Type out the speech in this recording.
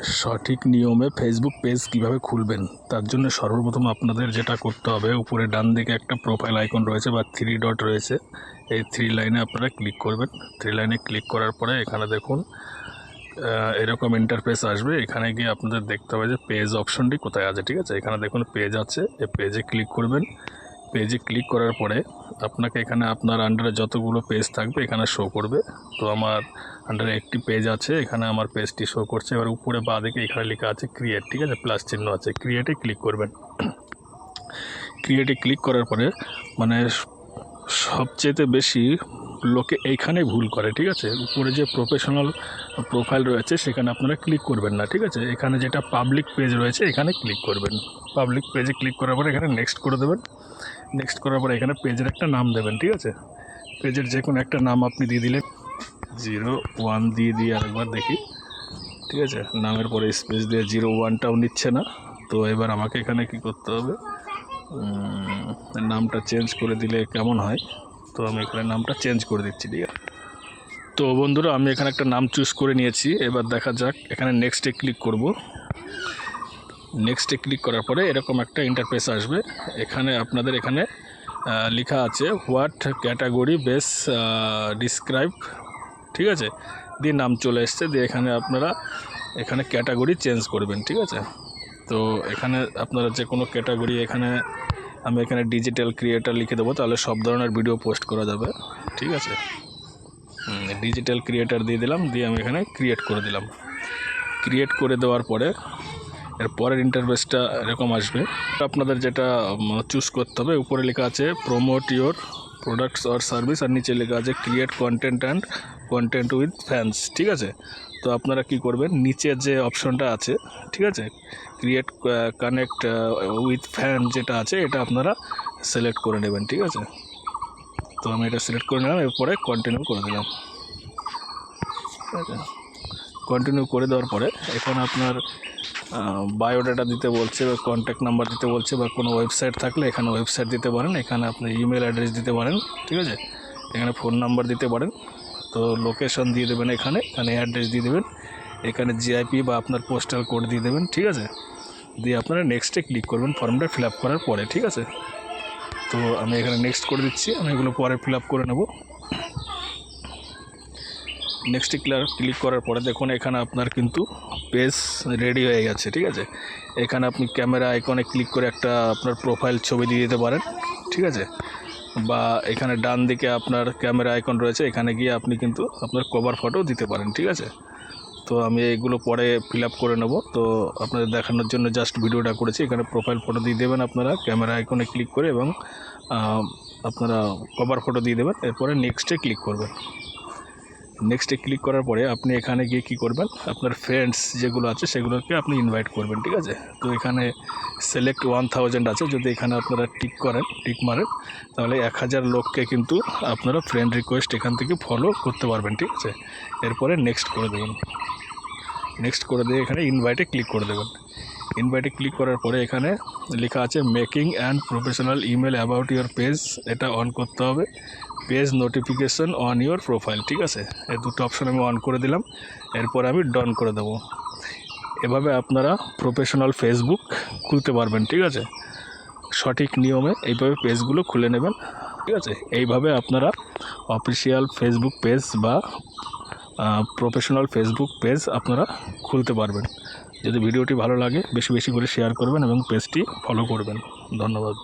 সঠিক নিয়মে Facebook page কিভাবে খুলবেন তার জন্য সর্বপ্রথম আপনাদের যেটা করতে হবে, উপরে ডান দিকে একটা প্রোফাইল আইকন রয়েছে বা 3 ডট রয়েছে। এই 3 লাইনে আপনারা ক্লিক করবেন। 3 লাইনে ক্লিক করার পরে এখানে দেখুন এরকম ইন্টারফেস আসবে। এখানে গিয়ে আপনাদের দেখতে হবে যে পেজ অপশনটি কোথায় আছে। ঠিক আছে, এখানে দেখুন পেজ আছে, এই পেজে ক্লিক করবেন। পেজে ক্লিক করার পরে আপনাকে এখানে আপনার আন্ডারে যতগুলো পেজ থাকবে এখানে শো করবে। তো আমার আন্ডারে একটি পেজ আছে, এখানে আমার পেজটি শো করছে। এবার উপরে বাঁ দিকে এখানে লেখা আছে ক্রিয়েট, ঠিক আছে, প্লাস চিহ্ন আছে, ক্রিয়েটে ক্লিক করবেন। ক্রিয়েটে ক্লিক করার পরে মানে সবচেয়ে বেশি লোকে এইখানে ভুল করে। ঠিক আছে, উপরে যে প্রফেশনাল প্রোফাইল রয়েছে সেখানে আপনারা ক্লিক করবেন না। ঠিক আছে, এখানে যেটা পাবলিক পেজ রয়েছে এখানে ক্লিক করবেন। পাবলিক পেজে ক্লিক করার পরে এখানে নেক্সট করে দেবেন। নেক্সট করার পরে এখানে পেজের একটা নাম দেবেন। ঠিক আছে, পেজের যে কোনো একটা নাম আপনি দিয়ে দিলেন, 01 দিয়ে আরেকবার দেখি। ঠিক আছে, নামের পরে স্পেস দিয়ে 01টাও নিচ্ছে না। তো এবার আমাকে এখানে কি করতে হবে, নামটা চেঞ্জ করে দিলে কেমন হয়। তো আমি এখানে নামটা চেঞ্জ করে দিচ্ছি। ঠিক আছে, তো বন্ধুরা আমি এখানে একটা নাম চুজ করে নিয়েছি। এবার দেখা যাক, এখানে নেক্সটে ক্লিক করব। নেক্সটে ক্লিক করার পরে এরকম একটা ইন্টারফেস আসবে। এখানে আপনাদের এখানে লেখা আছে হোয়াট ক্যাটাগরি বেস ডিসক্রাইব। ঠিক আছে, দিয়ে নাম চলে এসছে। দিয়ে এখানে আপনারা এখানে ক্যাটাগরি চেঞ্জ করবেন। ঠিক আছে, তো এখানে আপনারা যে কোনো ক্যাটাগরি, আমি এখানে ডিজিটাল ক্রিয়েটার লিখে দেবো, তাহলে সব ধরনের ভিডিও পোস্ট করা যাবে। ঠিক আছে, ডিজিটাল ক্রিয়েটার দিয়ে দিলাম, দিয়ে আমি এখানে ক্রিয়েট করে দিলাম। ক্রিয়েট করে দেওয়ার পরে এর পরের ইন্টারফেসটা এরকম আসবে। আপনাদের যেটা চুজ করতে হবে, উপরে লেখা আছে promote your products or service, আর নিচে লেখা আছে create content and content with fans. ঠিক আছে, তো আপনারা কি করবেন, নিচের যে অপশনটা আছে, ঠিক আছে, ক্রিয়েট কানেক্ট উইথ ফ্যান যেটা আছে, এটা আপনারা সিলেক্ট করে নেবেন। ঠিক আছে, তো আমি এটা সিলেক্ট করে নিলাম, এরপরে কন্টিনিউ করে দিলাম। ঠিক আছে, কন্টিনিউ করে দেওয়ার পরে এখানে আপনার বায়োডাটা দিতে বলছে বা কন্ট্যাক্ট নাম্বার দিতে বলছে, বা কোনো ওয়েবসাইট থাকলে এখানে ওয়েবসাইট দিতে পারেন, এখানে আপনি ইমেল অ্যাড্রেস দিতে পারেন। ঠিক আছে, এখানে ফোন নাম্বার দিতে পারেন। তো লোকেশন দিয়ে দেবেন, এখানে অ্যাড্রেস দিয়ে দেবেন, এখানে জিআইপি বা আপনার পোস্টাল কোড দিয়ে দেবেন। ঠিক আছে, দিয়ে আপনারা নেক্সটে ক্লিক করবেন ফর্মটা ফিল আপ করার পরে। ঠিক আছে, তো আমি এখানে নেক্সট করে দিচ্ছি, আমি এগুলো পরে ফিল আপ করে নেব। নেক্সটে ক্লিক করার পরে দেখুন এখানে আপনার কিন্তু পেজ রেডি হয়ে গেছে। ঠিক আছে, এখানে আপনি ক্যামেরা আইকনে ক্লিক করে একটা আপনার প্রোফাইল ছবি দিয়ে দিতে পারেন। ঠিক আছে, বা এখানে ডান দিকে আপনার ক্যামেরা আইকন রয়েছে, এখানে গিয়ে আপনি কিন্তু আপনার কভার ফটো দিতে পারেন। ঠিক আছে, তো আমি এইগুলো পরে ফিল আপ করে নেব। তো আপনাদের দেখানোর জন্য জাস্ট ভিডিওটা করেছি। এখানে প্রোফাইল ফটো দিয়ে দেবেন আপনারা ক্যামেরা আইকনে ক্লিক করে, এবং আপনারা কভার ফটো দিয়ে দেবেন। এরপরে নেক্সটে ক্লিক করবেন। নেক্সটে ক্লিক করার পরে আপনি এখানে গিয়ে কী করবেন, আপনার ফ্রেন্ডস যেগুলো আছে সেগুলোকে আপনি ইনভাইট করবেন। ঠিক আছে, তো এখানে সিলেক্ট 1000 আছে, যদি এখানে আপনারা টিক মারেন তাহলে 1000 লোককে কিন্তু আপনারা ফ্রেন্ড রিকোয়েস্ট এখান থেকে ফলো করতে পারবেন। ঠিক আছে, এরপরে নেক্সট করে দেবেন। নেক্সট করে দিয়ে এখানে ইনভাইটে ক্লিক করে দেবেন। ইনভাইটে ক্লিক করার পরে এখানে লেখা আছে making and professional email about your page, এটা অন করতে হবে। Page notification on your profile. ঠিক আছে, এই দুটো অপশন আমি অন করে দিলাম, এরপর আমি ডান করে দেবো। এভাবে আপনারা প্রফেশনাল ফেসবুক খুলতে পারবেন। ঠিক আছে, সঠিক নিয়মে এইভাবে পেজগুলো খুলে নেবেন। ঠিক আছে, এইভাবে আপনারা অফিসিয়াল ফেসবুক পেজ বা প্রফেশনাল ফেসবুক পেজ আপনারা খুলতে পারবেন। যদি ভিডিওটি ভালো লাগে বেশি বেশি করে শেয়ার করবেন এবং পেজটি ফলো করবেন। ধন্যবাদ।